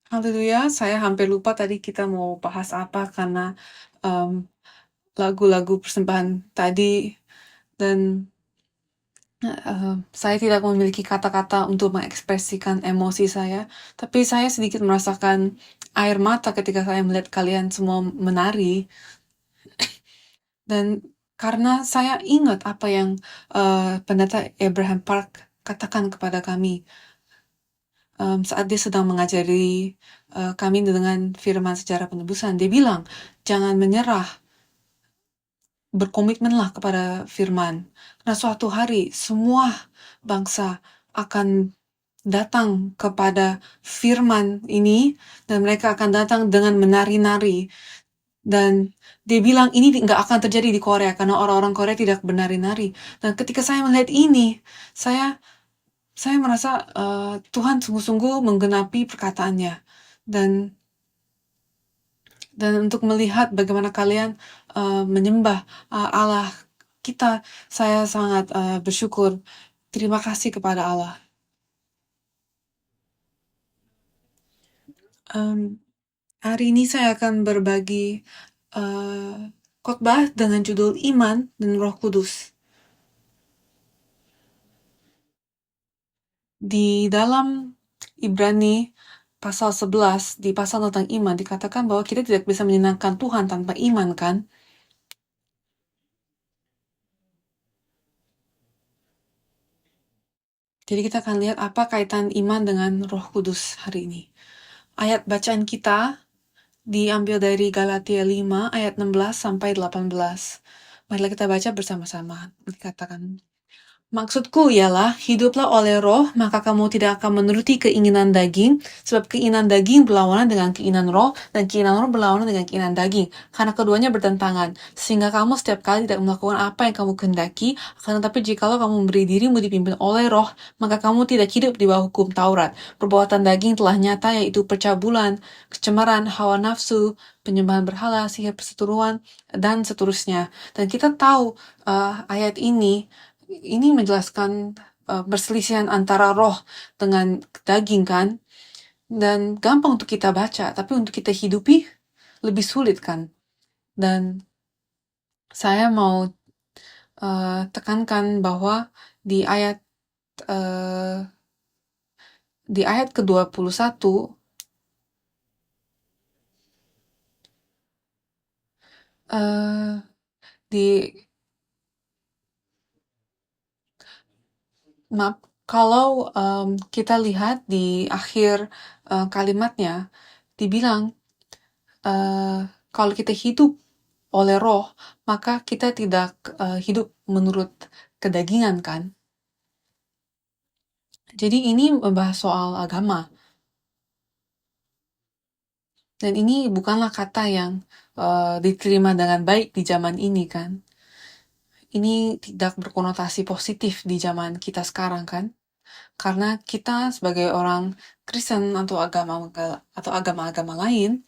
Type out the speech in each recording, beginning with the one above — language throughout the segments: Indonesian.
Haleluya, saya hampir lupa tadi kita mau bahas apa karena um, lagu-lagu persembahan tadi dan saya tidak memiliki kata-kata untuk mengekspresikan emosi saya, tapi saya sedikit merasakan air mata ketika saya melihat kalian semua menari dan karena saya ingat apa yang pendeta Abraham Park katakan kepada kami saat dia sedang mengajari kami dengan firman sejarah penebusan. Dia bilang, jangan menyerah, berkomitmenlah kepada firman. Karena suatu hari semua bangsa akan datang kepada firman ini dan mereka akan datang dengan menari-nari. Dan dia bilang ini nggak akan terjadi di Korea karena orang-orang Korea tidak bernari-nari. Dan ketika saya melihat ini, saya merasa Tuhan sungguh-sungguh menggenapi perkataannya. Dan untuk melihat bagaimana kalian menyembah Allah kita, saya sangat bersyukur. Terima kasih kepada Allah. Hari ini saya akan berbagi khotbah dengan judul Iman dan Roh Kudus. Di dalam Ibrani pasal 11, di pasal tentang iman, dikatakan bahwa kita tidak bisa menyenangkan Tuhan tanpa iman, kan? Jadi kita akan lihat apa kaitan iman dengan Roh Kudus hari ini. Ayat bacaan kita diambil dari Galatia 5 ayat 16 sampai 18. Marilah kita baca bersama-sama. Dikatakan, maksudku ialah, hiduplah oleh roh, maka kamu tidak akan menuruti keinginan daging, sebab keinginan daging berlawanan dengan keinginan roh, dan keinginan roh berlawanan dengan keinginan daging, karena keduanya bertentangan, sehingga kamu setiap kali tidak melakukan apa yang kamu kehendaki, akan tetapi jikalau kamu memberi dirimu dipimpin oleh roh, maka kamu tidak hidup di bawah hukum Taurat. Perbuatan daging telah nyata, yaitu percabulan, kecemaran, hawa nafsu, penyembahan berhala, sihir perseteruan, dan seterusnya. Dan kita tahu ayat ini menjelaskan perselisihan antara roh dengan daging, kan? Dan gampang untuk kita baca, tapi untuk kita hidupi lebih sulit, kan? Dan saya mau tekankan bahwa di ayat ke-21 di maaf, kalau kita lihat di akhir kalimatnya dibilang kalau kita hidup oleh roh, maka kita tidak hidup menurut kedagingan, kan? Jadi ini membahas soal agama. Dan ini bukanlah kata yang diterima dengan baik di zaman ini, kan? Ini tidak berkonotasi positif di zaman kita sekarang, kan? Karena kita sebagai orang Kristen atau agama-agama lain,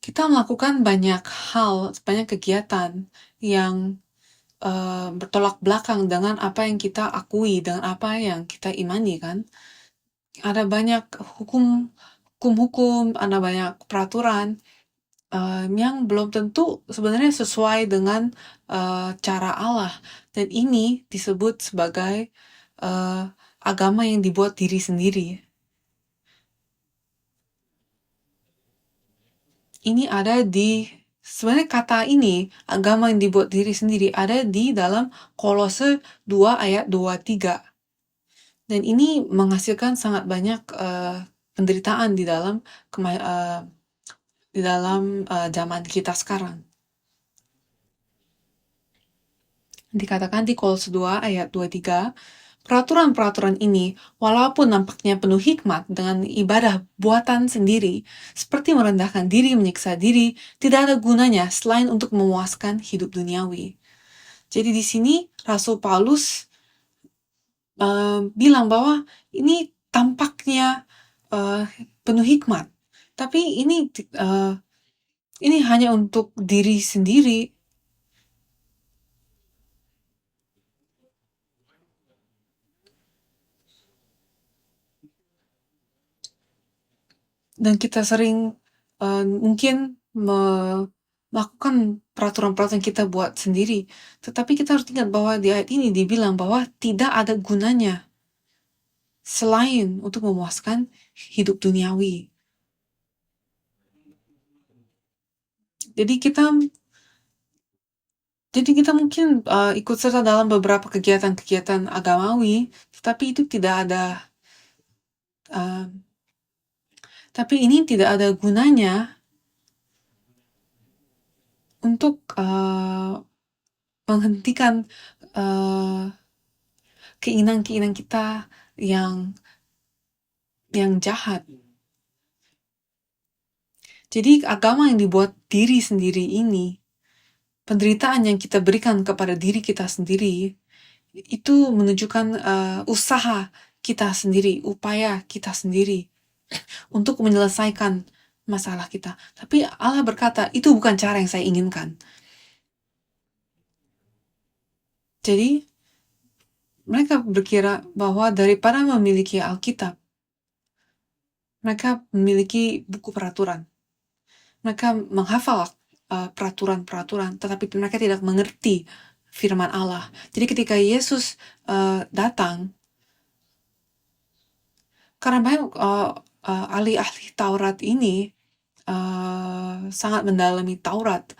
kita melakukan banyak hal, banyak kegiatan yang bertolak belakang dengan apa yang kita akui, dengan apa yang kita imani, kan? Ada banyak hukum-hukum, ada banyak peraturan yang belum tentu sebenarnya sesuai dengan cara Allah. Dan ini disebut sebagai agama yang dibuat diri sendiri. Ini ada sebenarnya kata ini, agama yang dibuat diri sendiri, ada di dalam Kolose 2 ayat 23. Dan ini menghasilkan sangat banyak penderitaan di dalam zaman kita sekarang. Dikatakan di Kolose 2 ayat 23, peraturan-peraturan ini, walaupun nampaknya penuh hikmat dengan ibadah buatan sendiri, seperti merendahkan diri, menyiksa diri, tidak ada gunanya selain untuk memuaskan hidup duniawi. Jadi di sini Rasul Paulus bilang bahwa ini tampaknya penuh hikmat, tapi ini hanya untuk diri sendiri. Dan kita sering mungkin melakukan peraturan-peraturan kita buat sendiri. Tetapi kita harus ingat bahwa di ayat ini dibilang bahwa tidak ada gunanya selain untuk memuaskan hidup duniawi. Jadi kita mungkin ikut serta dalam beberapa kegiatan-kegiatan agamawi, tetapi itu tidak ada, tapi ini tidak ada gunanya untuk menghentikan keinginan-keinginan kita yang jahat. Jadi agama yang dibuat diri sendiri ini, penderitaan yang kita berikan kepada diri kita sendiri, itu menunjukkan usaha kita sendiri, upaya kita sendiri untuk menyelesaikan masalah kita. Tapi Allah berkata, itu bukan cara yang saya inginkan. Jadi, mereka berkira bahwa daripada memiliki Alkitab, mereka memiliki buku peraturan. Mereka menghafal peraturan-peraturan, tetapi mereka tidak mengerti firman Allah. Jadi ketika Yesus datang, karena banyak ahli-ahli Taurat ini sangat mendalami Taurat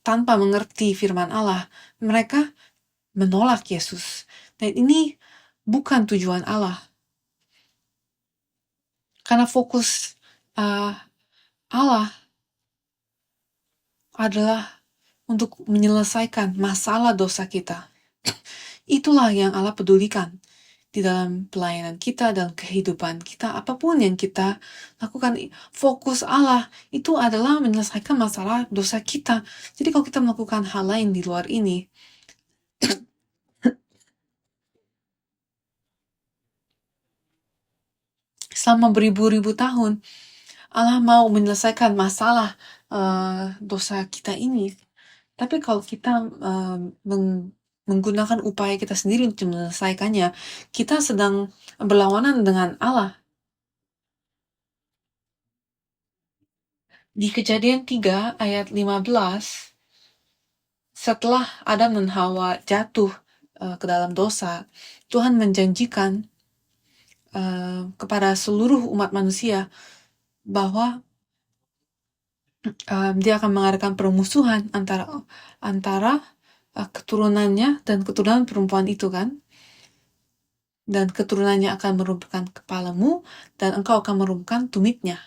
tanpa mengerti firman Allah, mereka menolak Yesus. Dan ini bukan tujuan Allah. Karena fokus Allah adalah untuk menyelesaikan masalah dosa kita. Itulah yang Allah pedulikan di dalam pelayanan kita, dalam kehidupan kita, apapun yang kita lakukan. Fokus Allah itu adalah menyelesaikan masalah dosa kita. Jadi kalau kita melakukan hal lain di luar ini, selama beribu-ribu tahun, Allah mau menyelesaikan masalah dosa kita ini. Tapi kalau kita menggunakan upaya kita sendiri untuk menyelesaikannya, kita sedang berlawanan dengan Allah. Di Kejadian 3 ayat 15, setelah Adam dan Hawa jatuh ke dalam dosa, Tuhan menjanjikan kepada seluruh umat manusia bahwa dia akan mengadakan permusuhan antara keturunannya dan keturunan perempuan itu kan. Dan keturunannya akan merumpukan kepalamu, dan engkau akan merumpukan tumitnya.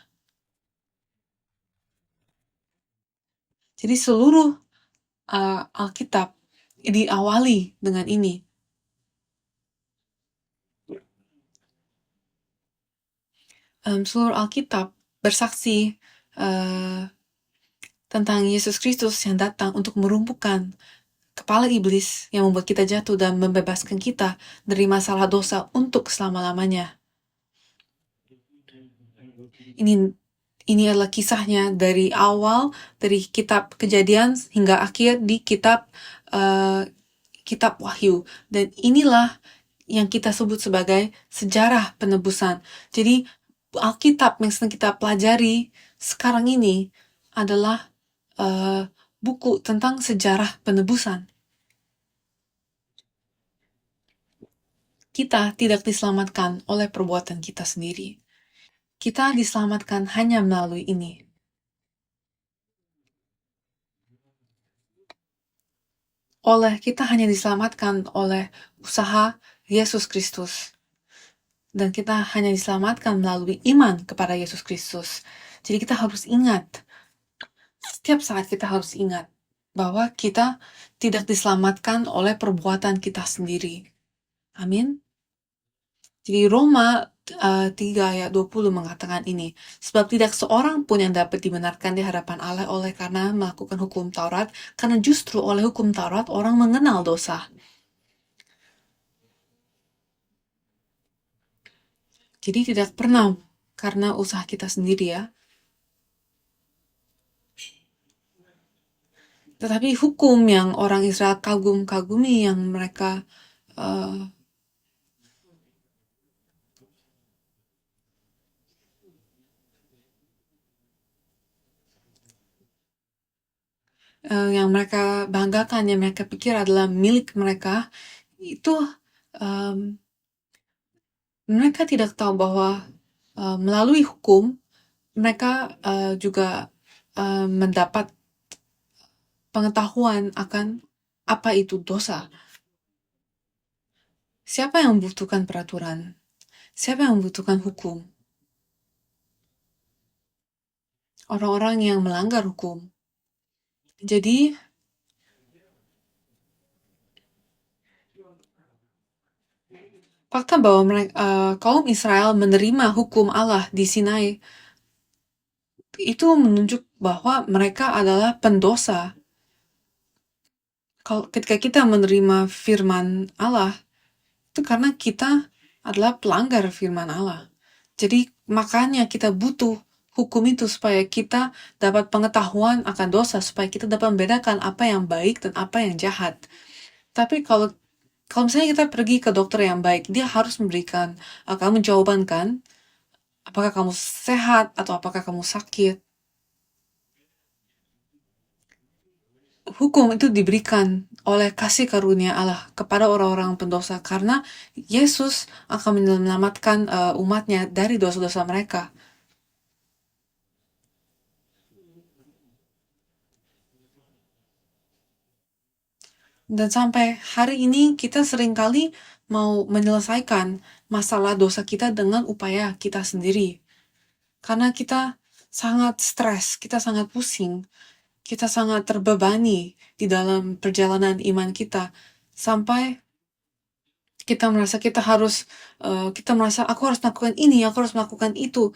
Jadi seluruh Alkitab diawali dengan ini. Seluruh Alkitab bersaksi tentang Yesus Kristus yang datang untuk merumpukan kepala iblis yang membuat kita jatuh dan membebaskan kita dari masalah dosa untuk selama-lamanya. Ini adalah kisahnya dari awal, dari kitab Kejadian hingga akhir di kitab Wahyu. Dan inilah yang kita sebut sebagai sejarah penebusan. Jadi Alkitab yang sedang kita pelajari sekarang ini adalah buku tentang sejarah penebusan. Kita tidak diselamatkan oleh perbuatan kita sendiri. Kita diselamatkan hanya melalui ini. Kita hanya diselamatkan oleh usaha Yesus Kristus. Dan kita hanya diselamatkan melalui iman kepada Yesus Kristus. Jadi kita harus ingat, setiap saat kita harus ingat bahwa kita tidak diselamatkan oleh perbuatan kita sendiri. Amin. Jadi Roma 3 ayat 20 mengatakan ini, sebab tidak seorang pun yang dapat dibenarkan di hadapan Allah oleh karena melakukan hukum Taurat, karena justru oleh hukum Taurat orang mengenal dosa. Jadi tidak pernah karena usaha kita sendiri ya. Tetapi hukum yang orang Israel kagum-kagumi, yang mereka yang mereka banggakan, yang mereka pikir adalah milik mereka, itu mereka tidak tahu bahwa melalui hukum mereka juga mendapat pengetahuan akan apa itu dosa. Siapa yang membutuhkan peraturan? Siapa yang membutuhkan hukum? Orang-orang yang melanggar hukum. Jadi, fakta bahwa kaum Israel menerima hukum Allah di Sinai itu menunjuk bahwa mereka adalah pendosa. Ketika kita menerima firman Allah, itu karena kita adalah pelanggar firman Allah. Jadi makanya kita butuh hukum itu supaya kita dapat pengetahuan akan dosa, supaya kita dapat membedakan apa yang baik dan apa yang jahat. Tapi kalau misalnya kita pergi ke dokter yang baik, dia harus memberikan kamu jawaban kan, apakah kamu sehat atau apakah kamu sakit. Hukum itu diberikan oleh kasih karunia Allah kepada orang-orang pendosa karena Yesus akan menyelamatkan umatnya dari dosa-dosa mereka. Dan sampai hari ini kita seringkali mau menyelesaikan masalah dosa kita dengan upaya kita sendiri. Karena kita sangat stres, kita sangat pusing, kita sangat terbebani di dalam perjalanan iman kita. Sampai kita merasa aku harus melakukan ini, aku harus melakukan itu.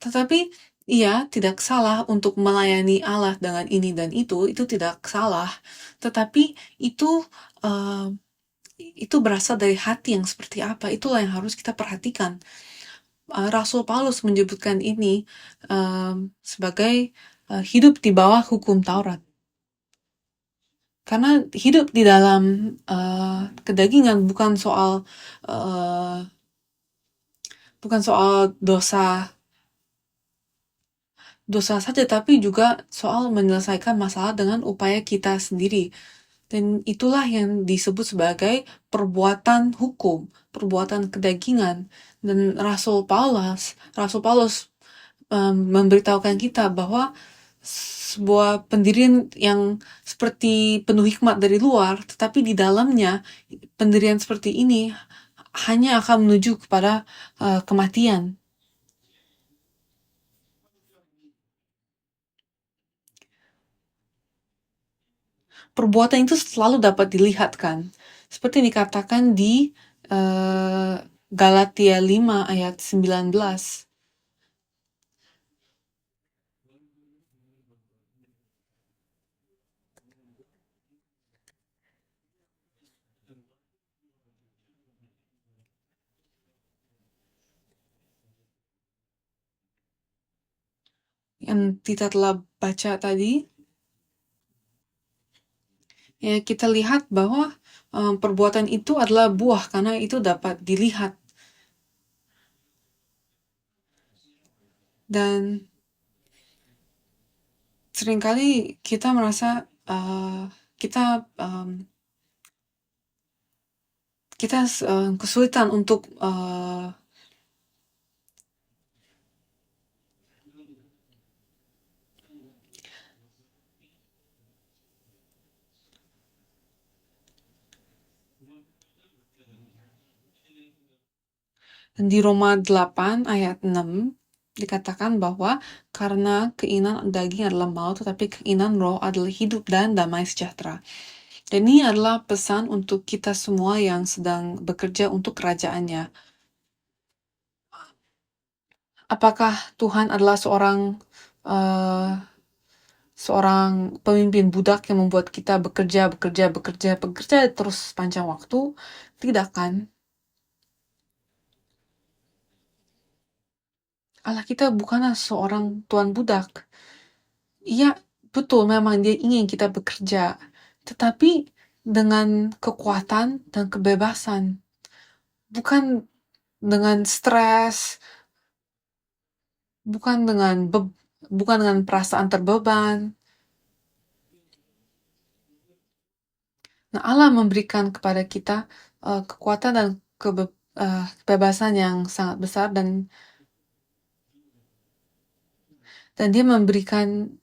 Tetapi ia tidak salah untuk melayani Allah dengan ini dan itu tidak salah. Tetapi itu berasal dari hati yang seperti apa, itulah yang harus kita perhatikan. Rasul Paulus menyebutkan ini sebagai hidup di bawah hukum Taurat. Karena hidup di dalam kedagingan bukan soal dosa saja, tapi juga soal menyelesaikan masalah dengan upaya kita sendiri. Dan itulah yang disebut sebagai perbuatan hukum, perbuatan kedagingan. Dan Rasul Paulus memberitahukan kita bahwa sebuah pendirian yang seperti penuh hikmat dari luar, tetapi di dalamnya pendirian seperti ini hanya akan menuju kepada kematian. Perbuatan itu selalu dapat dilihat kan, seperti dikatakan di Galatia 5 ayat 19. Yang kita telah baca tadi, ya kita lihat bahwa perbuatan itu adalah buah karena itu dapat dilihat. Dan seringkali kita merasa kita kesulitan untuk di Roma 8 ayat 6 dikatakan bahwa karena keinginan daging adalah maut, tetapi keinginan roh adalah hidup dan damai sejahtera. Dan ini adalah pesan untuk kita semua yang sedang bekerja untuk kerajaannya. Apakah Tuhan adalah seorang pemimpin budak yang membuat kita bekerja terus panjang waktu? Tidak kan? Allah kita bukanlah seorang tuan budak. Iya, betul, memang dia ingin kita bekerja, tetapi dengan kekuatan dan kebebasan, bukan dengan stres, bukan dengan perasaan terbeban. Nah, Allah memberikan kepada kita kekuatan dan kebebasan yang sangat besar, dan Dia memberikan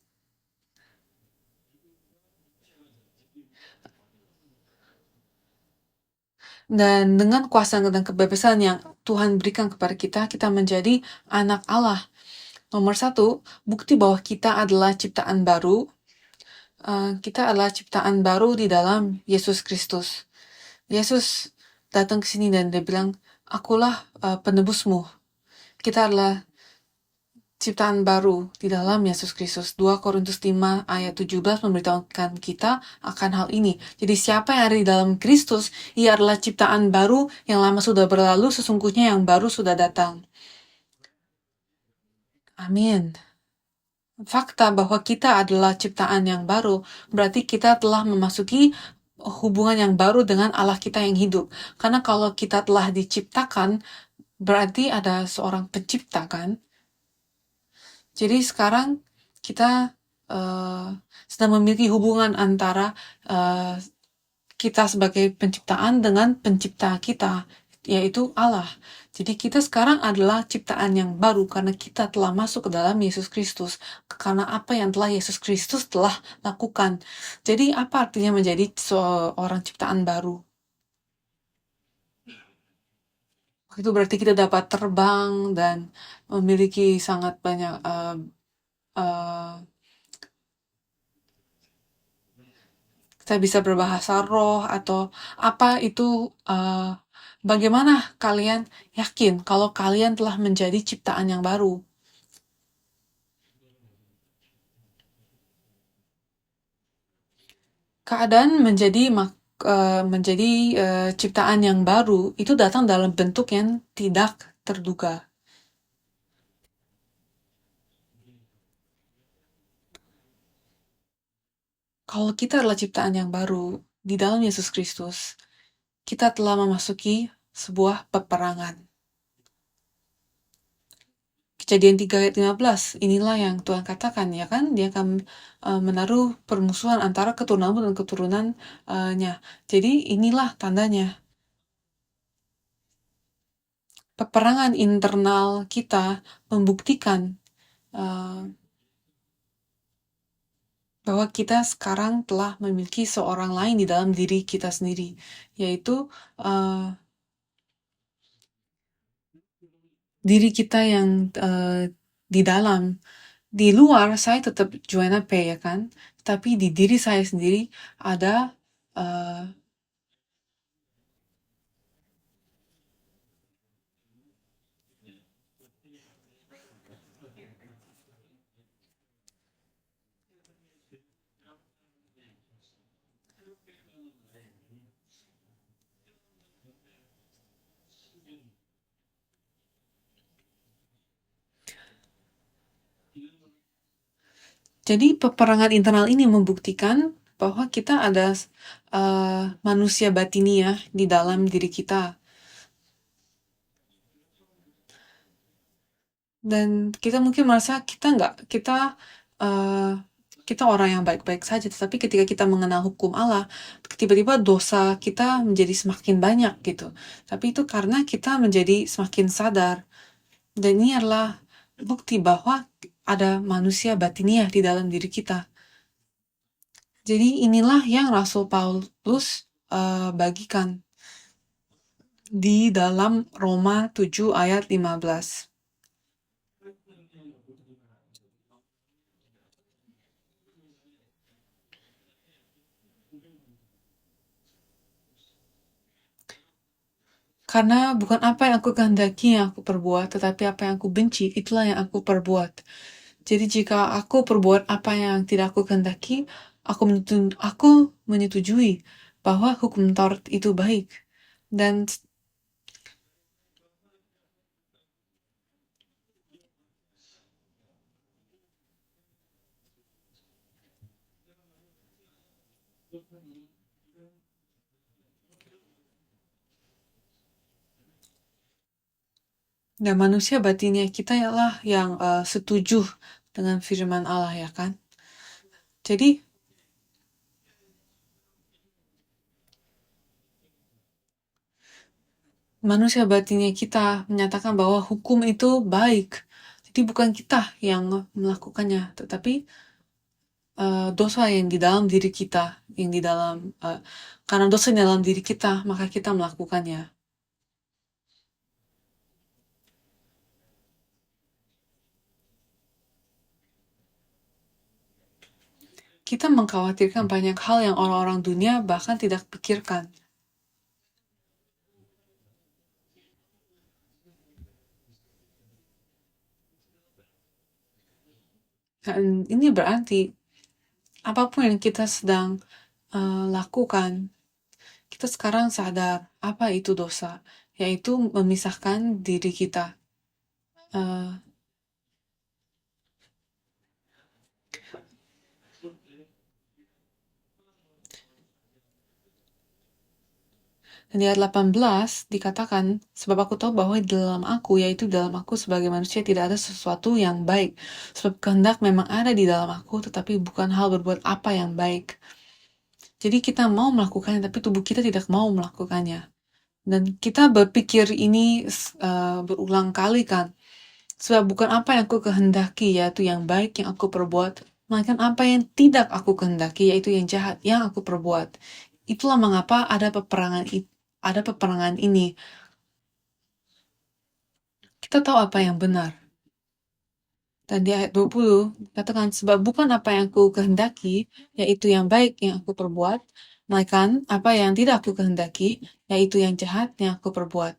dan dengan kuasa dan kebebasan yang Tuhan berikan kepada kita, kita menjadi anak Allah. Nomor satu, bukti bahwa kita adalah ciptaan baru. Kita adalah ciptaan baru di dalam Yesus Kristus. Yesus datang ke sini dan dia bilang, akulah penebusmu. Kita adalah ciptaan baru di dalam Yesus Kristus. 2 Korintus 5 ayat 17 memberitahukan kita akan hal ini. Jadi siapa yang ada di dalam Kristus, ia adalah ciptaan baru, yang lama sudah berlalu, sesungguhnya yang baru sudah datang. Amin. Fakta bahwa kita adalah ciptaan yang baru, berarti kita telah memasuki hubungan yang baru dengan Allah kita yang hidup. Karena kalau kita telah diciptakan, berarti ada seorang pencipta, kan? Jadi sekarang kita sedang memiliki hubungan antara kita sebagai penciptaan dengan pencipta kita, yaitu Allah. Jadi kita sekarang adalah ciptaan yang baru karena kita telah masuk ke dalam Yesus Kristus. Karena apa yang telah Yesus Kristus telah lakukan. Jadi apa artinya menjadi seorang ciptaan baru? Itu berarti kita dapat terbang dan memiliki sangat banyak kita bisa berbahasa roh atau apa itu. Bagaimana kalian yakin kalau kalian telah menjadi ciptaan yang baru? Keadaan menjadi ciptaan yang baru itu datang dalam bentuk yang tidak terduga. Kalau kita adalah ciptaan yang baru di dalam Yesus Kristus, kita telah memasuki sebuah peperangan. Kejadian 3 ayat 15, inilah yang Tuhan katakan, ya kan? Dia akan menaruh permusuhan antara keturunan dan keturunannya. Jadi inilah tandanya. Peperangan internal kita membuktikan bahwa kita sekarang telah memiliki seorang lain di dalam diri kita sendiri, yaitu diri kita yang di dalam. Di luar saya tetap Joanna P, ya kan? Tapi di diri saya sendiri ada jadi peperangan internal ini membuktikan bahwa kita ada manusia batiniah di dalam diri kita. Dan kita mungkin merasa kita orang yang baik-baik saja, tetapi ketika kita mengenal hukum Allah, tiba-tiba dosa kita menjadi semakin banyak gitu. Tapi itu karena kita menjadi semakin sadar. Dan ini adalah bukti bahwa ada manusia batiniah di dalam diri kita. Jadi inilah yang Rasul Paulus bagikan di dalam Roma 7 ayat 15. Karena bukan apa yang aku kehendaki yang aku perbuat, tetapi apa yang aku benci, itulah yang aku perbuat. Jadi jika aku perbuat apa yang tidak aku kehendaki, aku menyetujui bahwa hukum Taurat itu baik. Dan manusia batinnya kita ialah yang setuju dengan firman Allah, ya kan? Jadi manusia batinnya kita menyatakan bahwa hukum itu baik. Jadi bukan kita yang melakukannya, tetapi dosa yang di dalam diri kita, yang di dalam karena dosa yang dalam diri kita, maka kita melakukannya. Kita mengkhawatirkan banyak hal yang orang-orang dunia bahkan tidak pikirkan. Dan ini berarti apapun yang kita sedang lakukan, kita sekarang sadar apa itu dosa, yaitu memisahkan diri kita. Dan di ayat 18 dikatakan, sebab aku tahu bahwa di dalam aku, yaitu dalam aku sebagai manusia tidak ada sesuatu yang baik. Sebab kehendak memang ada di dalam aku, tetapi bukan hal berbuat apa yang baik. Jadi kita mau melakukannya, tapi tubuh kita tidak mau melakukannya. Dan kita berpikir ini berulang kali kan. Sebab bukan apa yang aku kehendaki, yaitu yang baik yang aku perbuat, melainkan apa yang tidak aku kehendaki, yaitu yang jahat yang aku perbuat. Itulah mengapa ada peperangan ini. Kita tahu apa yang benar. Dan di ayat 20 katakan, sebab bukan apa yang aku kehendaki, yaitu yang baik yang aku perbuat, melainkan apa yang tidak aku kehendaki, yaitu yang jahat yang aku perbuat.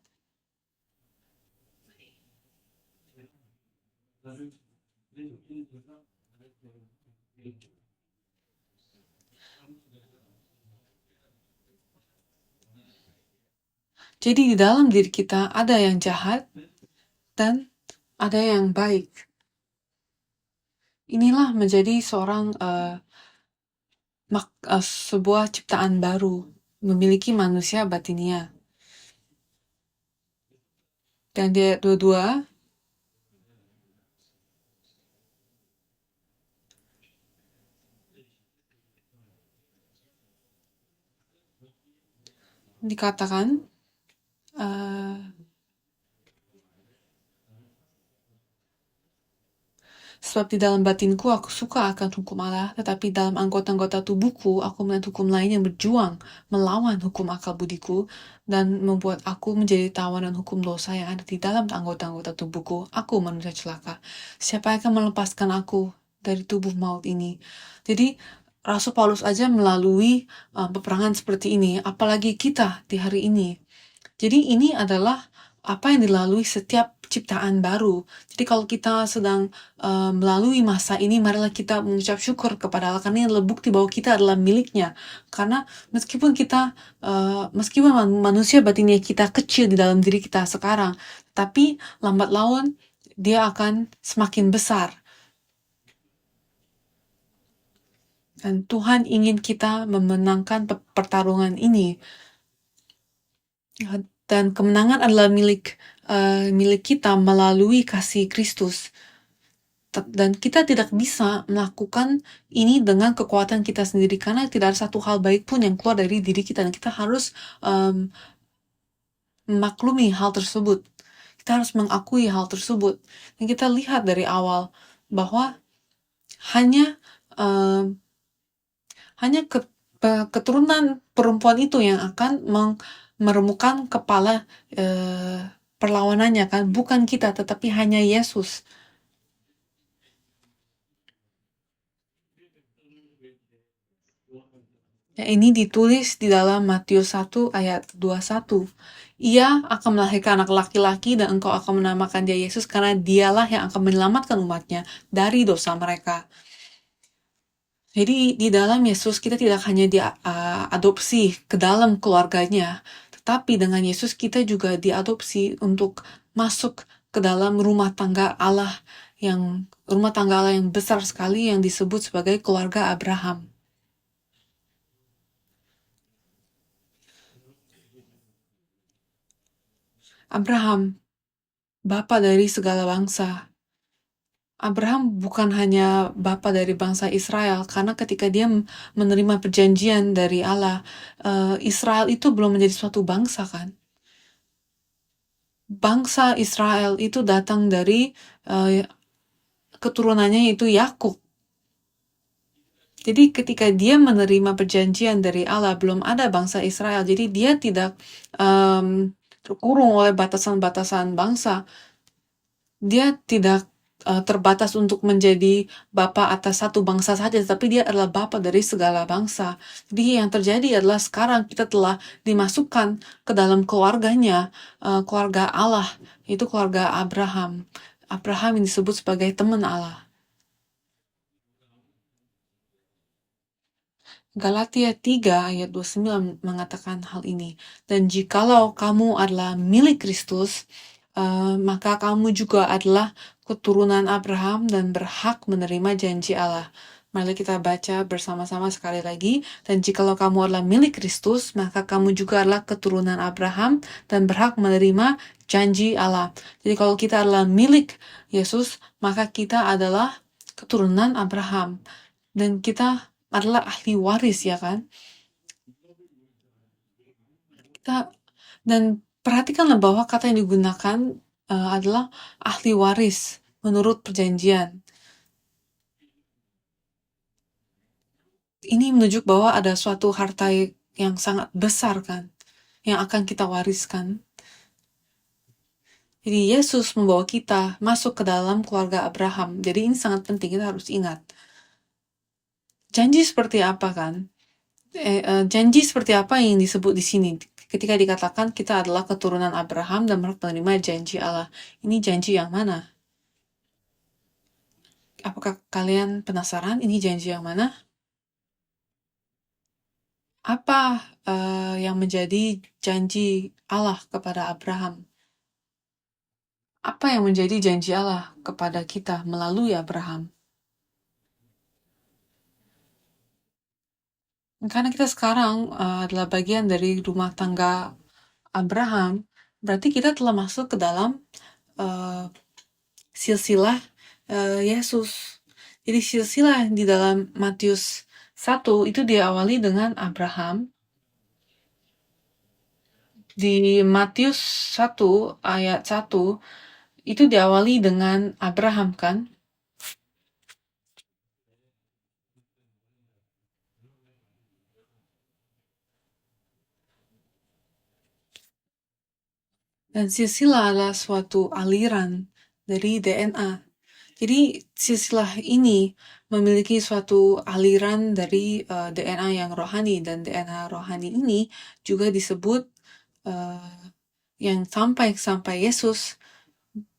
Jadi di dalam diri kita ada yang jahat dan ada yang baik. Inilah menjadi sebuah ciptaan baru, memiliki manusia batinia. Dan di ayat 22, dikatakan, sebab di dalam batinku aku suka akan hukum Allah, tetapi dalam anggota-anggota tubuhku aku melihat hukum lain yang berjuang melawan hukum akal budiku dan membuat aku menjadi tawanan hukum dosa yang ada di dalam anggota-anggota tubuhku. Aku manusia celaka. Siapa yang akan melepaskan aku dari tubuh maut ini? Jadi Rasul Paulus aja melalui peperangan seperti ini, apalagi kita di hari ini. Jadi ini adalah apa yang dilalui setiap ciptaan baru. Jadi kalau kita sedang melalui masa ini, marilah kita mengucap syukur kepada Allah karena ini adalah bukti bahwa kita adalah miliknya. Karena meskipun manusia batinnya kita kecil di dalam diri kita sekarang, tapi lambat laun dia akan semakin besar. Dan Tuhan ingin kita memenangkan pertarungan ini. Dan kemenangan adalah milik kita melalui kasih Kristus. Dan kita tidak bisa melakukan ini dengan kekuatan kita sendiri karena tidak ada satu hal baik pun yang keluar dari diri kita dan kita harus memaklumi hal tersebut. Kita harus mengakui hal tersebut. Dan kita lihat dari awal bahwa hanya keturunan perempuan itu yang akan meremukkan kepala perlawanannya kan, bukan kita tetapi hanya Yesus. Ya, ini ditulis di dalam Matius 1 ayat 21. Ia akan melahirkan anak laki-laki dan engkau akan menamakan dia Yesus karena dialah yang akan menyelamatkan umatnya dari dosa mereka. Jadi di dalam Yesus kita tidak hanya diadopsi ke dalam keluarganya, tetapi dengan Yesus kita juga diadopsi untuk masuk ke dalam rumah tangga Allah yang besar sekali yang disebut sebagai keluarga Abraham. Abraham, bapa dari segala bangsa. Abraham bukan hanya bapa dari bangsa Israel, karena ketika dia menerima perjanjian dari Allah, Israel itu belum menjadi suatu bangsa kan. bangsa Israel itu datang dari keturunannya itu Yakub. Jadi ketika dia menerima perjanjian dari Allah, belum ada bangsa Israel. Jadi dia tidak terkurung oleh batasan-batasan bangsa. Dia tidak terbatas untuk menjadi bapa atas satu bangsa saja, tapi dia adalah bapa dari segala bangsa. Jadi yang terjadi adalah sekarang kita telah dimasukkan ke dalam keluarganya, keluarga Allah, itu keluarga Abraham. Abraham yang disebut sebagai teman Allah. Galatia 3 ayat 29 mengatakan hal ini. Dan jikalau kamu adalah milik Kristus, maka kamu juga adalah keturunan Abraham dan berhak menerima janji Allah. Mari kita baca bersama-sama sekali lagi. Dan jikalau kamu adalah milik Kristus, maka kamu juga adalah keturunan Abraham dan berhak menerima janji Allah. Jadi kalau kita adalah milik Yesus, maka kita adalah keturunan Abraham. Dan kita adalah ahli waris, ya kan? Dan perhatikanlah bahwa kata yang digunakan adalah ahli waris menurut perjanjian. Ini menunjuk bahwa ada suatu harta yang sangat besar kan, yang akan kita wariskan. Jadi Yesus membawa kita masuk ke dalam keluarga Abraham. Jadi ini sangat penting, kita harus ingat. Janji seperti apa kan? Janji seperti apa yang disebut di sini? Ketika dikatakan kita adalah keturunan Abraham dan menerima janji Allah. Ini janji yang mana? Apakah kalian penasaran ini janji yang mana? Apa yang menjadi janji Allah kepada Abraham? Apa yang menjadi janji Allah kepada kita melalui Abraham? Karena kita sekarang adalah bagian dari rumah tangga Abraham, berarti kita telah masuk ke dalam silsilah Yesus. Jadi silsilah di dalam Matius 1 itu diawali dengan Abraham. Di Matius 1 ayat 1 itu diawali dengan Abraham kan? Dan silsilah adalah suatu aliran dari DNA. Jadi silsilah ini memiliki suatu aliran dari DNA yang rohani, dan DNA rohani ini juga disebut yang sampai Yesus,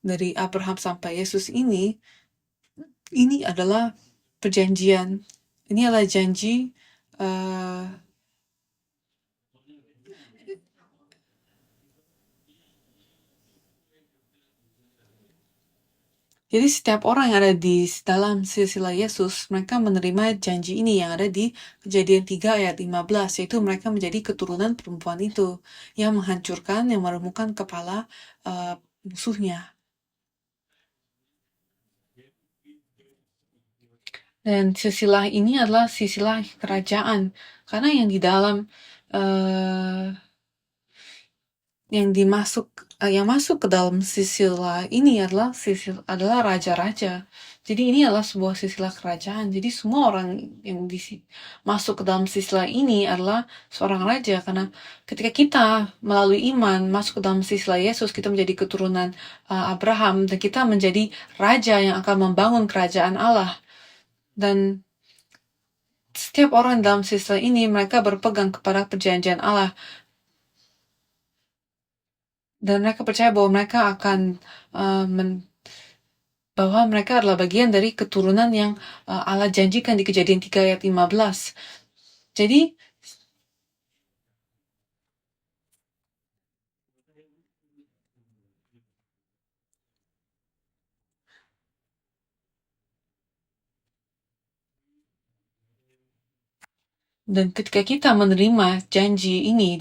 dari Abraham sampai Yesus ini adalah perjanjian. Ini adalah janji jadi setiap orang yang ada di dalam silsilah Yesus, mereka menerima janji ini yang ada di Kejadian 3 ayat 15, yaitu mereka menjadi keturunan perempuan itu yang menghancurkan, yang meremukkan kepala musuhnya. Dan silsilah ini adalah silsilah kerajaan, karena yang di dalam yang masuk ke dalam silsilah ini adalah raja-raja. Jadi ini adalah sebuah silsilah kerajaan. Jadi semua orang yang masuk ke dalam silsilah ini adalah seorang raja, karena ketika kita melalui iman masuk ke dalam silsilah Yesus, kita menjadi keturunan Abraham, dan kita menjadi raja yang akan membangun kerajaan Allah. Dan setiap orang dalam silsilah ini, mereka berpegang kepada perjanjian Allah. Dan mereka percaya bahwa mereka akan bahwa mereka adalah bagian dari keturunan yang Allah janjikan di Kejadian 3 ayat 15. Jadi dan ketika kita menerima janji ini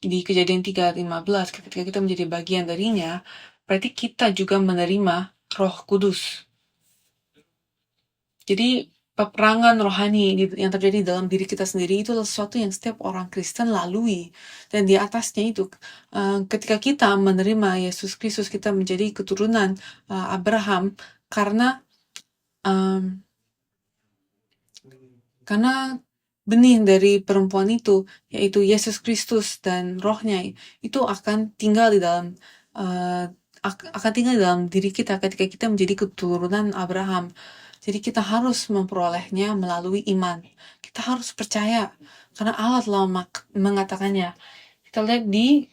di Kejadian 3 ayat 15, ketika kita menjadi bagian darinya, berarti kita juga menerima Roh Kudus. Jadi peperangan rohani yang terjadi dalam diri kita sendiri itu adalah sesuatu yang setiap orang Kristen lalui. Dan di atasnya itu, ketika kita menerima Yesus Kristus, kita menjadi keturunan Abraham karena karena benih dari perempuan itu, yaitu Yesus Kristus dan rohnya, itu akan tinggal di dalam diri kita ketika kita menjadi keturunan Abraham. Jadi kita harus memperolehnya melalui iman. Kita harus percaya karena Allah telah mengatakannya. Kita lihat di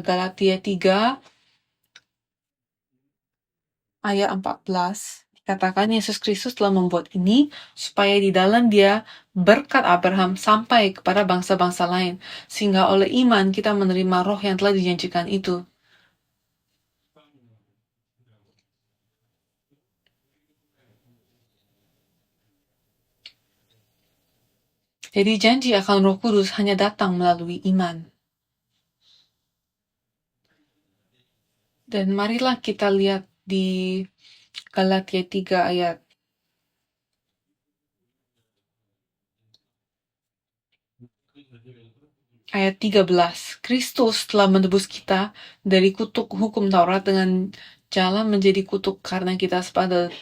Galatia 3 ayat 14. Dikatakan Yesus Kristus telah membuat ini supaya di dalam Dia berkat Abraham sampai kepada bangsa-bangsa lain, sehingga oleh iman kita menerima roh yang telah dijanjikan itu. Jadi janji akan Roh Kudus hanya datang melalui iman. Dan marilah kita lihat di Galatia 3 ayat 13. Kristus telah menebus kita dari kutuk hukum Taurat dengan jalan menjadi kutuk karena kita sebab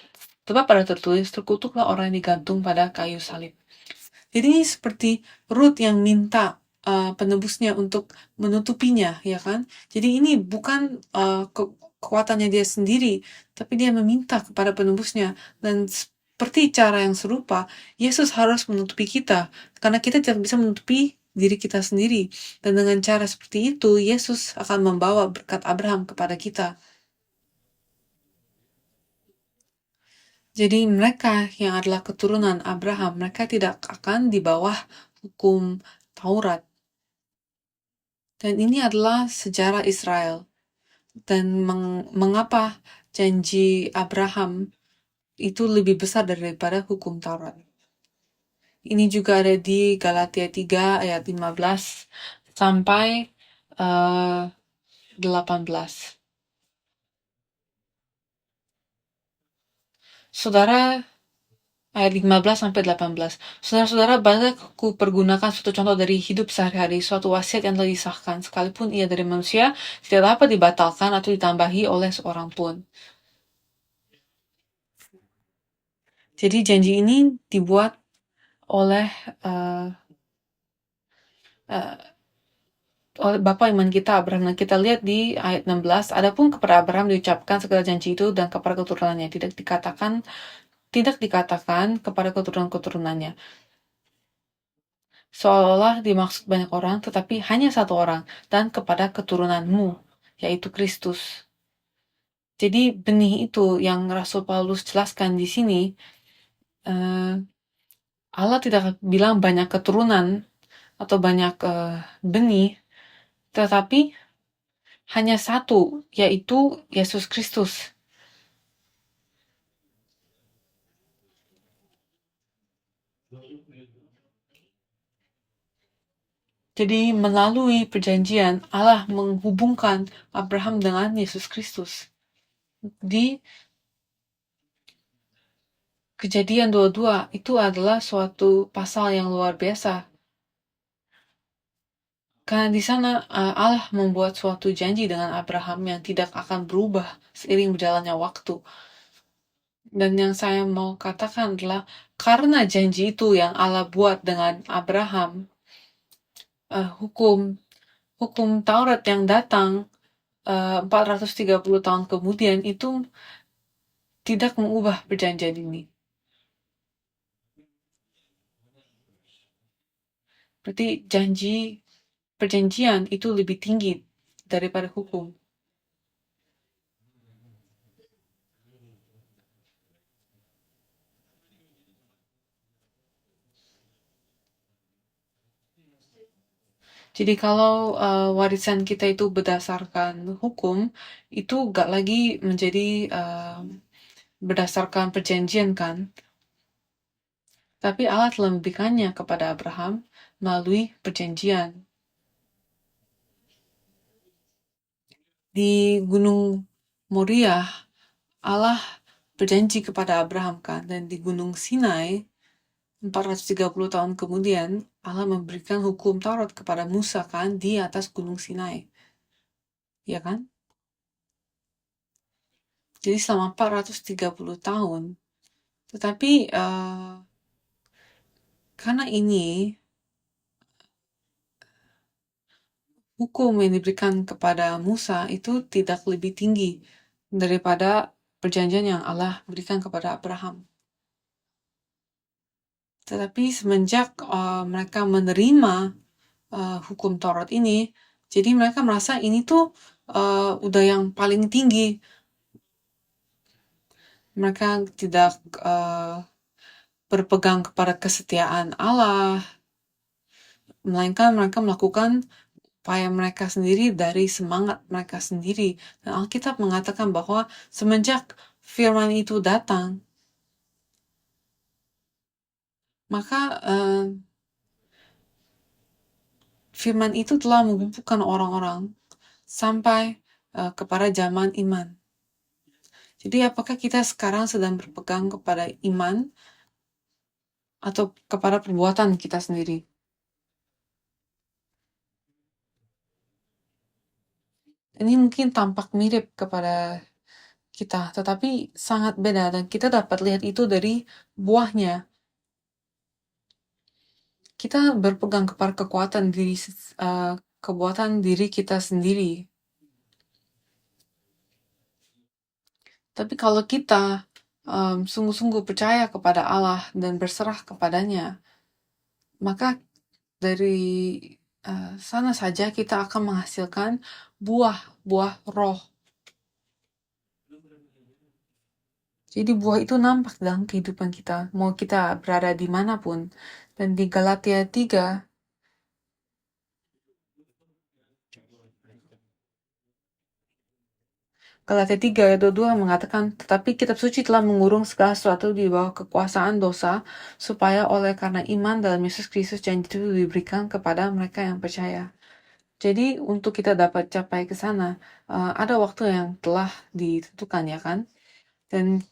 pada tertulis, terkutuklah orang yang digantung pada kayu salib. Jadi ini seperti Ruth yang minta penebusnya untuk menutupinya, ya kan? Jadi ini bukan kekuatannya dia sendiri, tapi dia meminta kepada penebusnya. Dan seperti cara yang serupa, Yesus harus menutupi kita, karena kita tidak bisa menutupi diri kita sendiri. Dan dengan cara seperti itu, Yesus akan membawa berkat Abraham kepada kita. Jadi mereka yang adalah keturunan Abraham, mereka tidak akan di bawah hukum Taurat. Dan ini adalah sejarah Israel. Dan mengapa janji Abraham itu lebih besar daripada hukum Taurat. Ini juga ada di Galatia 3 ayat 15 sampai 18. Saudara, ayat 15 sampai 18. Saudara-saudara, banyak ku pergunakan suatu contoh dari hidup sehari-hari, suatu wasiat yang telah disahkan, sekalipun ia dari manusia, tidak dapat dibatalkan atau ditambahi oleh seorang pun. Jadi janji ini dibuat oleh oleh Bapa iman kita Abraham. Nah, kita lihat di ayat 16, adapun kepada Abraham diucapkan segala janji itu dan kepada keturunannya, tidak dikatakan kepada keturunan-keturunannya. Seolah-olah dimaksud banyak orang, tetapi hanya satu orang, dan kepada keturunanmu, yaitu Kristus. Jadi benih itu yang Rasul Paulus jelaskan di sini, Allah tidak bilang banyak keturunan atau banyak benih, tetapi hanya satu, yaitu Yesus Kristus. Jadi melalui perjanjian, Allah menghubungkan Abraham dengan Yesus Kristus. Di Kejadian 22 itu adalah suatu pasal yang luar biasa. Karena di sana Allah membuat suatu janji dengan Abraham yang tidak akan berubah seiring berjalannya waktu. Dan yang saya mau katakan adalah karena janji itu yang Allah buat dengan Abraham, hukum Taurat yang datang 430 tahun kemudian itu tidak mengubah perjanjian ini. Berarti perjanjian itu lebih tinggi daripada hukum. Jadi kalau warisan kita itu berdasarkan hukum, itu gak lagi menjadi berdasarkan perjanjian kan. Tapi Allah telah memberikannya kepada Abraham melalui perjanjian. Di Gunung Moriah, Allah berjanji kepada Abraham kan. Dan di Gunung Sinai, 430 tahun kemudian, Allah memberikan hukum Taurat kepada Musa kan di atas Gunung Sinai. Ya kan? Jadi selama 430 tahun. Tetapi karena ini hukum yang diberikan kepada Musa itu tidak lebih tinggi daripada perjanjian yang Allah berikan kepada Abraham. Tetapi semenjak mereka menerima hukum Taurat ini, jadi mereka merasa ini tuh udah yang paling tinggi. Mereka tidak berpegang kepada kesetiaan Allah, melainkan mereka melakukan upaya mereka sendiri dari semangat mereka sendiri. Dan Alkitab mengatakan bahwa semenjak firman itu datang, maka firman itu telah mengumpulkan orang-orang sampai kepada zaman iman. Jadi apakah kita sekarang sedang berpegang kepada iman atau kepada perbuatan kita sendiri? Ini mungkin tampak mirip kepada kita, tetapi sangat beda dan kita dapat lihat itu dari buahnya. Kita berpegang kepada kekuatan diri kita sendiri. Tapi kalau kita sungguh-sungguh percaya kepada Allah dan berserah kepadanya, maka dari sana saja kita akan menghasilkan buah roh. Jadi buah itu nampak dalam kehidupan kita, mau kita berada dimanapun. Dan di Galatia 3, Galatia 3 ayat 22 mengatakan, tetapi kitab suci telah mengurung segala sesuatu di bawah kekuasaan dosa, supaya oleh karena iman dalam Yesus Kristus janji itu diberikan kepada mereka yang percaya. Jadi untuk kita dapat capai ke sana, ada waktu yang telah ditentukan ya kan? Dan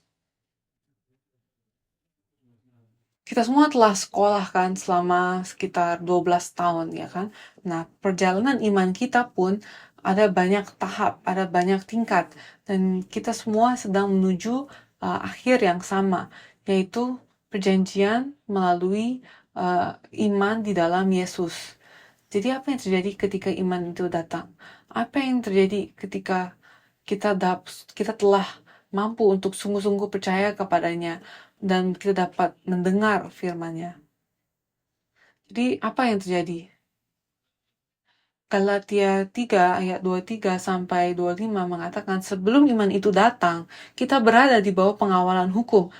kita semua telah sekolah kan selama sekitar 12 tahun ya kan? Nah, perjalanan iman kita pun ada banyak tahap, ada banyak tingkat. Dan kita semua sedang menuju akhir yang sama, yaitu perjanjian melalui iman di dalam Yesus. Jadi apa yang terjadi ketika iman itu datang? Apa yang terjadi ketika kita telah mampu untuk sungguh-sungguh percaya kepadanya dan kita dapat mendengar firman-Nya? Jadi apa yang terjadi? Galatia 3 ayat 23 sampai 25 mengatakan sebelum iman itu datang, kita berada di bawah pengawalan hukum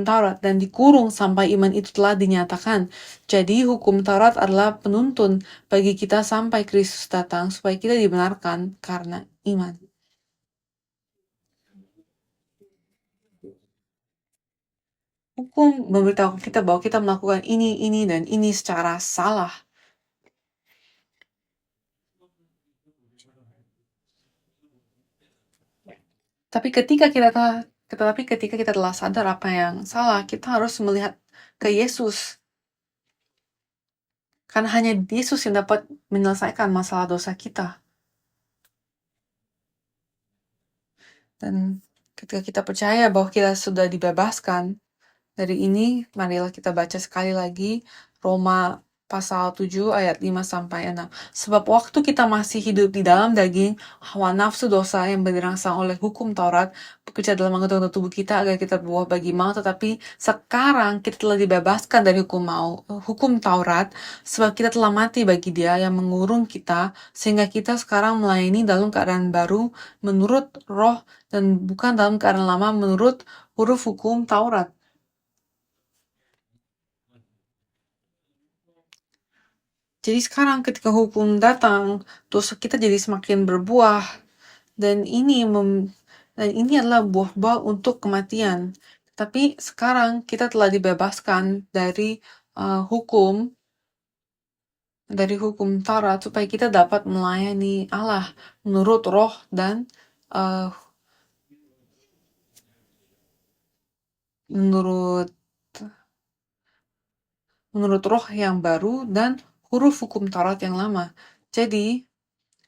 Taurat dan dikurung sampai iman itu telah dinyatakan. Jadi hukum Taurat adalah penuntun bagi kita sampai Kristus datang supaya kita dibenarkan karena iman. Hukum memberitahu kita bahwa kita melakukan ini, dan ini secara salah. Tapi ketika kita telah sadar apa yang salah, kita harus melihat ke Yesus. Karena hanya Yesus yang dapat menyelesaikan masalah dosa kita. Dan ketika kita percaya bahwa kita sudah dibebaskan dari ini, marilah kita baca sekali lagi Roma pasal 7 ayat 5 sampai 6. Sebab waktu kita masih hidup di dalam daging, hawa nafsu dosa yang dirangsang oleh hukum Taurat bekerja dalam anggota tubuh kita agar kita berbuah bagi maut, tetapi sekarang kita telah dibebaskan dari hukum Taurat, sebab kita telah mati bagi Dia yang mengurung kita, sehingga kita sekarang melayani dalam keadaan baru menurut roh dan bukan dalam keadaan lama menurut huruf hukum Taurat. Jadi sekarang ketika hukum datang, dosa kita jadi semakin berbuah, dan ini adalah buah-buah untuk kematian. Tapi sekarang kita telah dibebaskan dari hukum Taurat supaya kita dapat melayani Allah menurut roh dan menurut menurut roh yang baru dan huruf hukum Taurat yang lama. Jadi,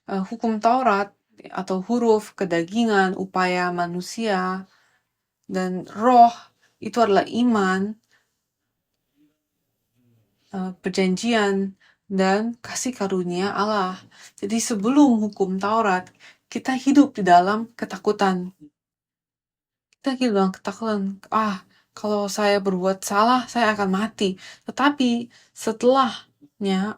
hukum Taurat atau huruf kedagingan, upaya manusia, dan roh itu adalah iman, perjanjian, dan kasih karunia Allah. Jadi sebelum hukum Taurat, kita hidup di dalam ketakutan. Kita hidup dalam ketakutan, kalau saya berbuat salah, saya akan mati. Tetapi setelahnya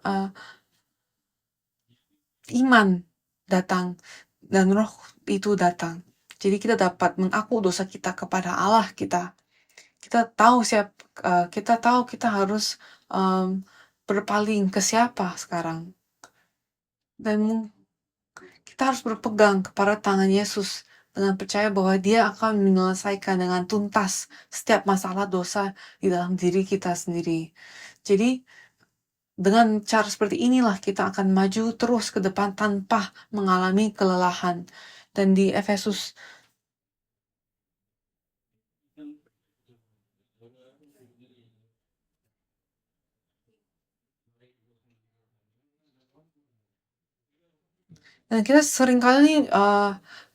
iman datang dan roh itu datang. Jadi kita dapat mengaku dosa kita kepada Allah kita. Kita tahu kita harus berpaling ke siapa sekarang. Dan kita harus berpegang kepada tangan Yesus dengan percaya bahwa Dia akan menyelesaikan dengan tuntas setiap masalah dosa di dalam diri kita sendiri. Jadi dengan cara seperti inilah kita akan maju terus ke depan tanpa mengalami kelelahan. Dan di Efesus dan kita seringkali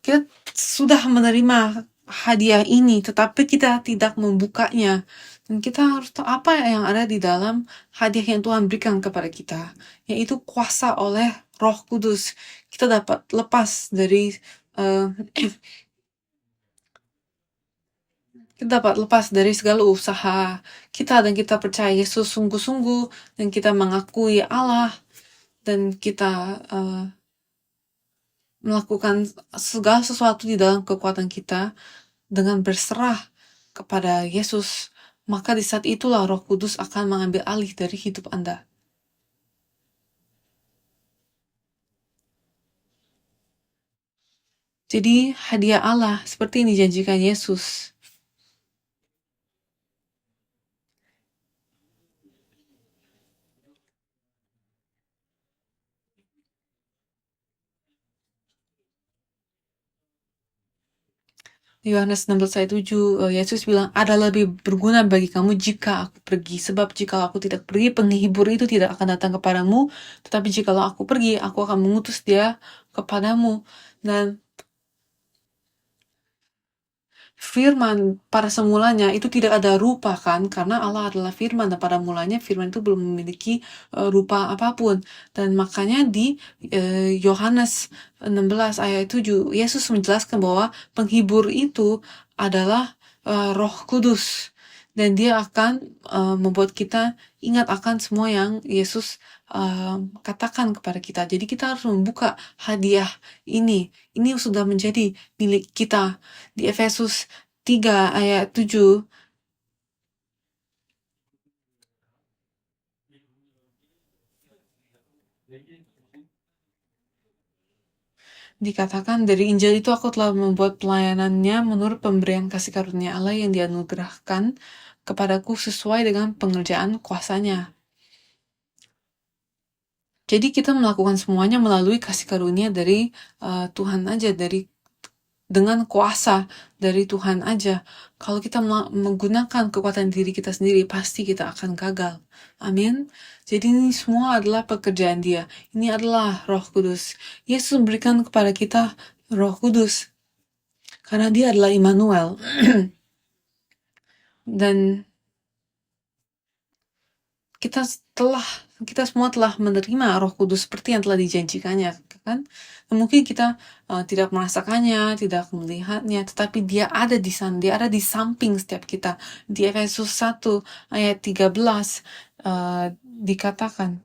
kita sudah menerima hadiah ini, tetapi kita tidak membukanya. Dan kita harus tahu apa yang ada di dalam hadiah yang Tuhan berikan kepada kita, yaitu kuasa oleh Roh Kudus. Kita dapat lepas dari segala usaha kita, dan kita percaya Yesus sungguh-sungguh, dan kita mengakui Allah, dan kita melakukan segala sesuatu di dalam kekuatan kita dengan berserah kepada Yesus, maka di saat itulah Roh Kudus akan mengambil alih dari hidup Anda. Jadi hadiah Allah seperti yang dijanjikan Yesus. Di Yohanes 16 ayat 7, Yesus bilang, ada lebih berguna bagi kamu jika aku pergi. Sebab jika aku tidak pergi, penghibur itu tidak akan datang kepadamu. Tetapi jika aku pergi, aku akan mengutus dia kepadamu. Dan firman pada semulanya itu tidak ada rupa kan, karena Allah adalah firman, dan pada mulanya firman itu belum memiliki rupa apapun. Dan makanya di Yohanes 16 ayat 7 Yesus menjelaskan bahwa penghibur itu adalah Roh Kudus, dan dia akan membuat kita ingat akan semua yang Yesus katakan kepada kita. Jadi kita harus membuka hadiah ini sudah menjadi milik kita. Di Efesus 3 ayat 7 dikatakan, dari Injil itu aku telah membuat pelayanannya menurut pemberian kasih karunia Allah yang dianugerahkan kepadaku sesuai dengan pengerjaan kuasanya. Jadi kita melakukan semuanya melalui kasih karunia dari Tuhan aja, dengan kuasa dari Tuhan aja. Kalau kita menggunakan kekuatan diri kita sendiri, pasti kita akan gagal. Amin. Jadi ini semua adalah pekerjaan Dia. Ini adalah Roh Kudus. Yesus memberikan kepada kita Roh Kudus karena Dia adalah Immanuel. Dan kita semua telah menerima Roh Kudus seperti yang telah dijanjikannya, kan? Mungkin kita tidak merasakannya, tidak melihatnya, tetapi Dia ada di sana, Dia ada di samping setiap kita. Di Efesus 1 ayat 13 dikatakan,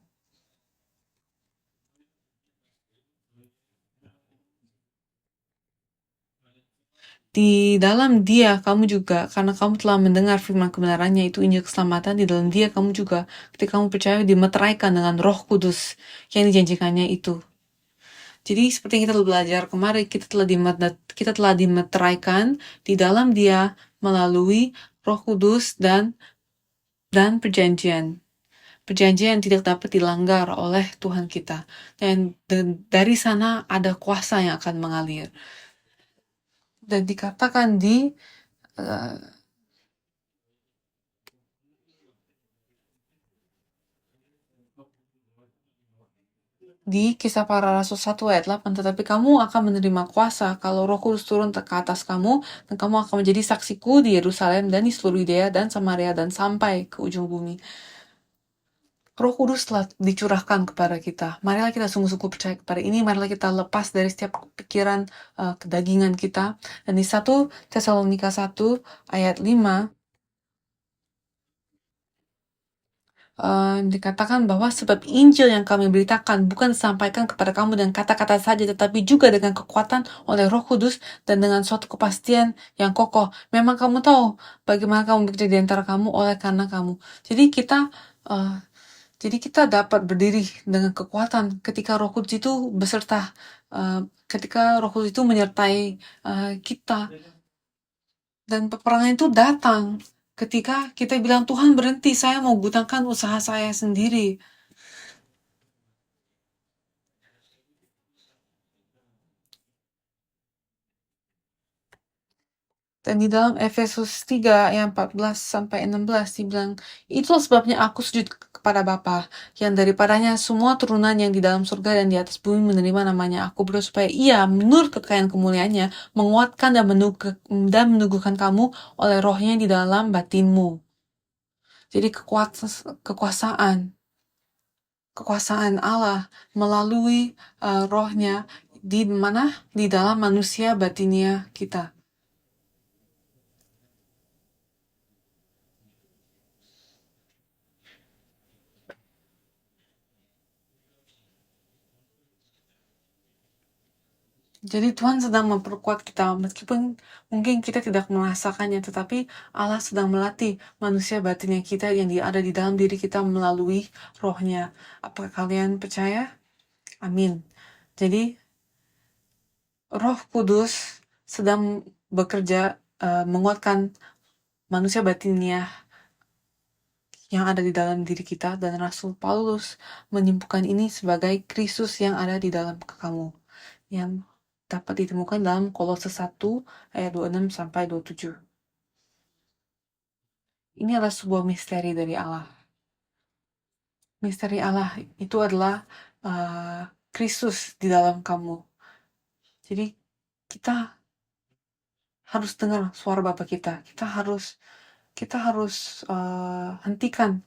di dalam Dia kamu juga, karena kamu telah mendengar firman kebenarannya, itu Injil keselamatan, di dalam Dia kamu juga, ketika kamu percaya, dimeteraikan dengan Roh Kudus yang dijanjikannya itu. Jadi seperti yang kita belajar kemarin, kita telah dimeteraikan di dalam Dia melalui Roh Kudus dan perjanjian. Perjanjian yang tidak dapat dilanggar oleh Tuhan kita. Dan dari sana ada kuasa yang akan mengalir. Dan dikatakan di di Kisah Para Rasul 1 ayat 8, tetapi kamu akan menerima kuasa kalau Roh Kudus turun ke atas kamu, dan kamu akan menjadi saksiku di Yerusalem dan di seluruh Yudea dan Samaria dan sampai ke ujung bumi. Roh Kudus telah dicurahkan kepada kita. Marilah kita sungguh-sungguh percaya kepada ini. Marilah kita lepas dari setiap pikiran kedagingan kita. Dan di 1 Tesalonika 1 ayat 5 dikatakan bahwa sebab Injil yang kami beritakan bukan disampaikan kepada kamu dengan kata-kata saja, tetapi juga dengan kekuatan oleh Roh Kudus dan dengan suatu kepastian yang kokoh. Memang kamu tahu bagaimana kamu bekerja di antara kamu oleh karena kamu. Uh, jadi kita dapat berdiri dengan kekuatan ketika Roh Kudus itu beserta, ketika Roh Kudus itu menyertai kita. Dan peperangan itu datang ketika kita bilang, Tuhan berhenti, saya mau gunakan usaha saya sendiri. Dan di dalam Efesus 3 ayat 14-16 dibilang, itulah sebabnya aku sujud kepada Bapa, yang daripadanya semua turunan yang di dalam surga dan di atas bumi menerima namanya. Aku berdoa supaya ia menurut kekayaan kemuliaannya menguatkan dan meneguhkan kamu oleh rohnya di dalam batinmu. Jadi kekuasaan Allah melalui rohnya di mana? Di dalam manusia batinnya kita. Jadi Tuhan sedang memperkuat kita, meskipun mungkin kita tidak merasakannya, tetapi Allah sedang melatih manusia batinnya kita yang ada di dalam diri kita melalui rohnya. Apakah kalian percaya? Amin. Jadi Roh Kudus sedang bekerja menguatkan manusia batinnya yang ada di dalam diri kita, dan Rasul Paulus menyebutkan ini sebagai Kristus yang ada di dalam kamu, yang dapat ditemukan dalam Kolose 1 ayat 26-27. Ini adalah sebuah misteri dari Allah. Misteri Allah itu adalah Kristus di dalam kamu. Jadi kita harus dengar suara Bapa kita. Kita harus hentikan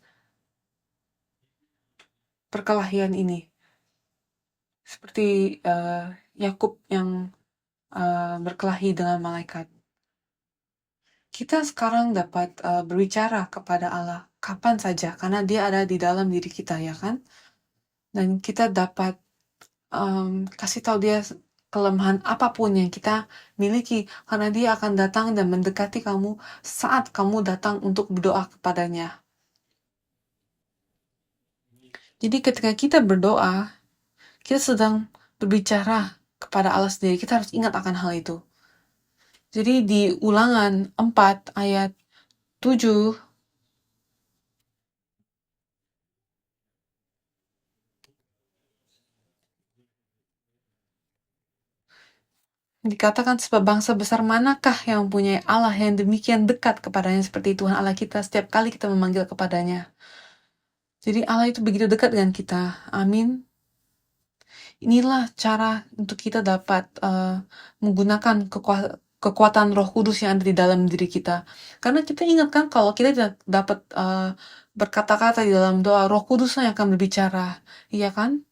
perkelahian ini. Seperti Yakub yang berkelahi dengan malaikat. Kita sekarang dapat berbicara kepada Allah kapan saja, karena dia ada di dalam diri kita, ya kan? Dan kita dapat kasih tahu dia kelemahan apapun yang kita miliki, karena dia akan datang dan mendekati kamu saat kamu datang untuk berdoa kepadanya. Jadi ketika kita berdoa, kita sedang berbicara kepada Allah sendiri. Kita harus ingat akan hal itu. Jadi di Ulangan 4 ayat 7 dikatakan, sebab bangsa besar manakah yang mempunyai Allah yang demikian dekat kepadanya seperti Tuhan Allah kita setiap kali kita memanggil kepadanya. Jadi Allah itu begitu dekat dengan kita. Amin. Inilah cara untuk kita dapat menggunakan kekuatan Roh Kudus yang ada di dalam diri kita. Karena kita ingat kan, kalau kita tidak dapat berkata-kata di dalam doa, Roh Kudus yang akan berbicara. Iya kan?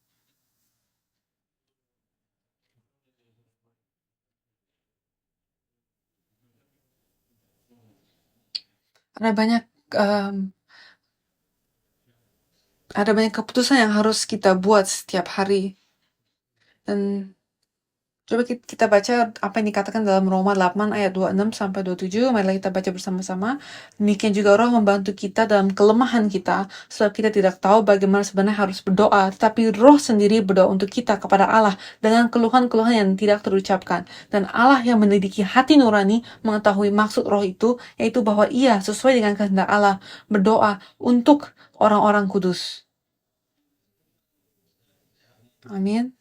Ada banyak keputusan yang harus kita buat setiap hari. Dan coba kita baca apa yang dikatakan dalam Roma 8 ayat 26-27. Marilah kita baca bersama-sama. Demikian juga Roh membantu kita dalam kelemahan kita, sebab kita tidak tahu bagaimana sebenarnya harus berdoa, tetapi Roh sendiri berdoa untuk kita kepada Allah dengan keluhan-keluhan yang tidak terucapkan. Dan Allah yang menyelidiki hati nurani mengetahui maksud Roh itu, yaitu bahwa ia sesuai dengan kehendak Allah berdoa untuk orang-orang kudus. Amin.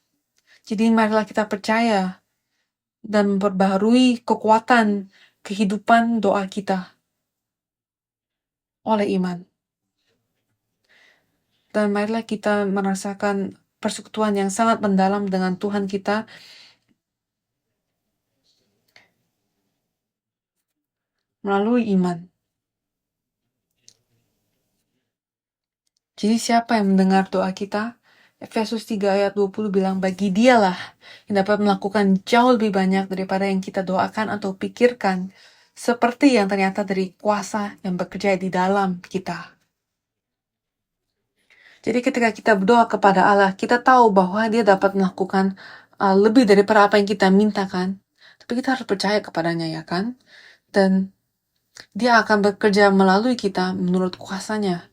Jadi marilah kita percaya dan memperbaharui kekuatan kehidupan doa kita oleh iman. Dan marilah kita merasakan persekutuan yang sangat mendalam dengan Tuhan kita melalui iman. Jadi siapa yang mendengar doa kita? Efesus 3 ayat 20 bilang, bagi dialah yang dapat melakukan jauh lebih banyak daripada yang kita doakan atau pikirkan, seperti yang ternyata dari kuasa yang bekerja di dalam kita. Jadi ketika kita berdoa kepada Allah, kita tahu bahwa dia dapat melakukan lebih daripada apa yang kita mintakan. Tapi kita harus percaya kepadanya, ya kan? Dan dia akan bekerja melalui kita menurut kuasanya,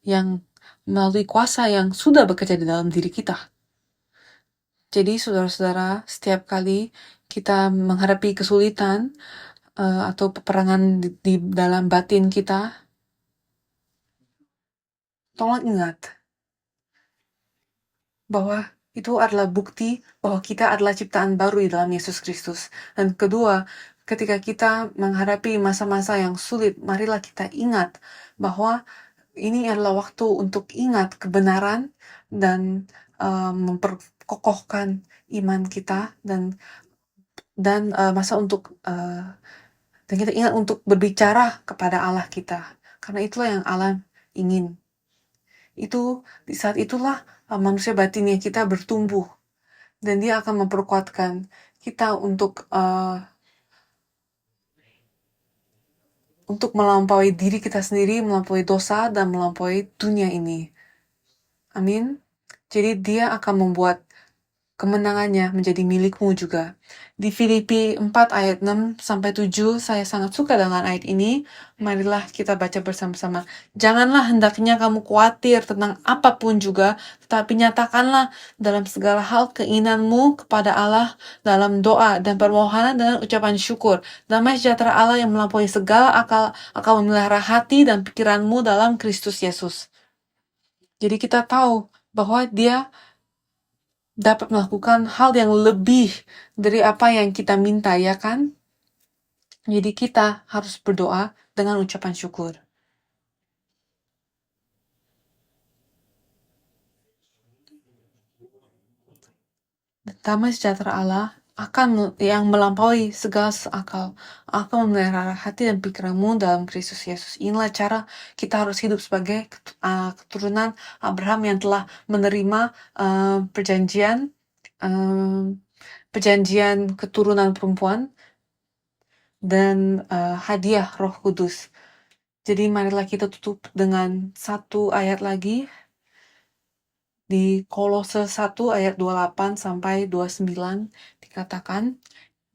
yang melalui kuasa yang sudah bekerja di dalam diri kita. Jadi saudara-saudara, setiap kali kita menghadapi kesulitan atau peperangan di dalam batin kita, tolong ingat bahwa itu adalah bukti bahwa kita adalah ciptaan baru di dalam Yesus Kristus. Dan kedua, ketika kita menghadapi masa-masa yang sulit, marilah kita ingat bahwa ini adalah waktu untuk ingat kebenaran dan memperkokohkan iman kita dan masa untuk dan kita ingat untuk berbicara kepada Allah kita, karena itulah yang Allah ingin. Itu di saat itulah manusia batinnya kita bertumbuh dan dia akan memperkuatkan kita untuk melampaui diri kita sendiri, melampaui dosa dan melampaui dunia ini. Amin. Jadi dia akan membuat kemenangannya menjadi milikmu juga. Di Filipi 4 ayat 6-7, saya sangat suka dengan ayat ini. Marilah kita baca bersama-sama. Janganlah hendaknya kamu khawatir tentang apapun juga, tetapi nyatakanlah dalam segala hal keinginanmu kepada Allah dalam doa dan permohonan dan ucapan syukur. Damai sejahtera Allah yang melampaui segala akal akan memelihara hati dan pikiranmu dalam Kristus Yesus. Jadi kita tahu bahwa dia dapat melakukan hal yang lebih dari apa yang kita minta, ya kan? Jadi kita harus berdoa dengan ucapan syukur. Damai sejahtera Allah yang melampaui segala akal akan memelihara hati dan pikiranmu dalam Kristus Yesus. Inilah cara kita harus hidup sebagai keturunan Abraham yang telah menerima perjanjian keturunan perempuan dan hadiah Roh Kudus. Jadi marilah kita tutup dengan satu ayat lagi di Kolose 1 ayat 28-29 dikatakan,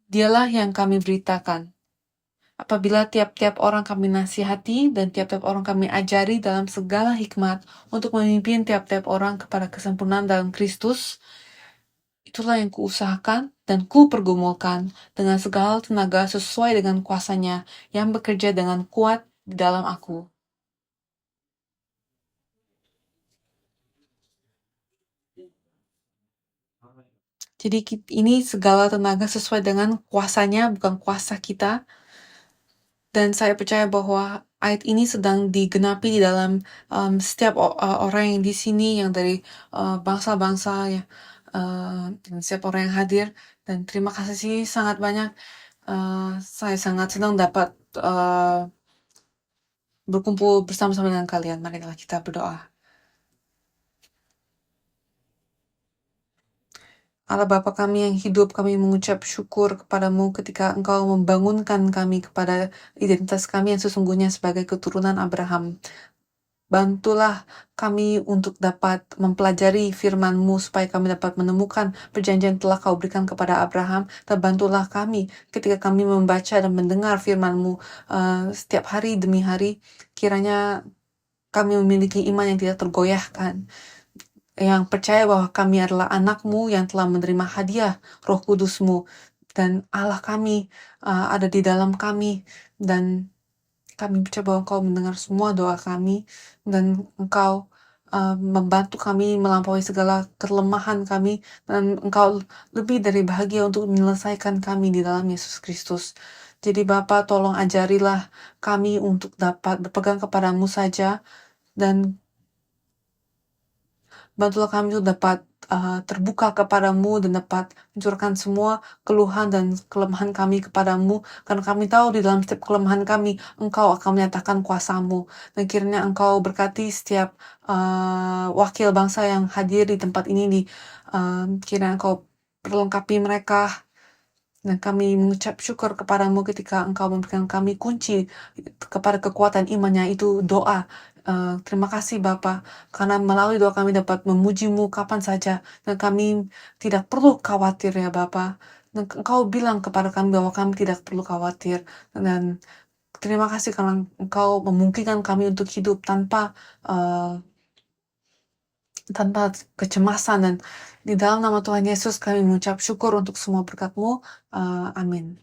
dialah yang kami beritakan. Apabila tiap-tiap orang kami nasihati dan tiap-tiap orang kami ajari dalam segala hikmat untuk memimpin tiap-tiap orang kepada kesempurnaan dalam Kristus, itulah yang kuusahakan dan kupergumulkan dengan segala tenaga sesuai dengan kuasanya yang bekerja dengan kuat di dalam aku. Jadi ini segala tenaga sesuai dengan kuasanya, bukan kuasa kita. Dan saya percaya bahwa ayat ini sedang digenapi di dalam setiap orang yang di sini, yang dari bangsa-bangsa, ya, dan setiap orang yang hadir. Dan terima kasih sangat banyak. Saya sangat senang dapat berkumpul bersama-sama dengan kalian. Marilah kita berdoa. Allah Bapa kami yang hidup, kami mengucap syukur kepadamu ketika Engkau membangunkan kami kepada identitas kami yang sesungguhnya sebagai keturunan Abraham. Bantulah kami untuk dapat mempelajari firman-Mu supaya kami dapat menemukan perjanjian telah Kau berikan kepada Abraham. Dan bantulah kami ketika kami membaca dan mendengar firman-Mu setiap hari demi hari. Kiranya kami memiliki iman yang tidak tergoyahkan, yang percaya bahwa kami adalah anak-Mu yang telah menerima hadiah Roh Kudus-Mu, dan Allah kami ada di dalam kami, dan kami percaya bahwa Engkau mendengar semua doa kami, dan Engkau membantu kami melampaui segala kelemahan kami, dan Engkau lebih dari bahagia untuk menyelesaikan kami di dalam Yesus Kristus. Jadi Bapa, tolong ajarilah kami untuk dapat berpegang kepadamu saja, dan bantulah kami untuk dapat terbuka kepadamu dan dapat mencurahkan semua keluhan dan kelemahan kami kepadamu, karena kami tahu di dalam setiap kelemahan kami, Engkau akan menyatakan kuasa-Mu. Dan kiranya Engkau berkati setiap wakil bangsa yang hadir di tempat ini, kiranya Engkau perlengkapi mereka, dan kami mengucap syukur kepadamu ketika Engkau memberikan kami kunci kepada kekuatan imannya, itu doa. Terima kasih Bapa, karena melalui doa kami dapat memuji-Mu kapan saja, dan kami tidak perlu khawatir ya Bapa. Dan Engkau bilang kepada kami bahwa kami tidak perlu khawatir. Dan terima kasih karena Engkau memungkinkan kami untuk hidup tanpa kecemasan. Dan di dalam nama Tuhan Yesus kami mengucap syukur untuk semua berkat-Mu. Amin.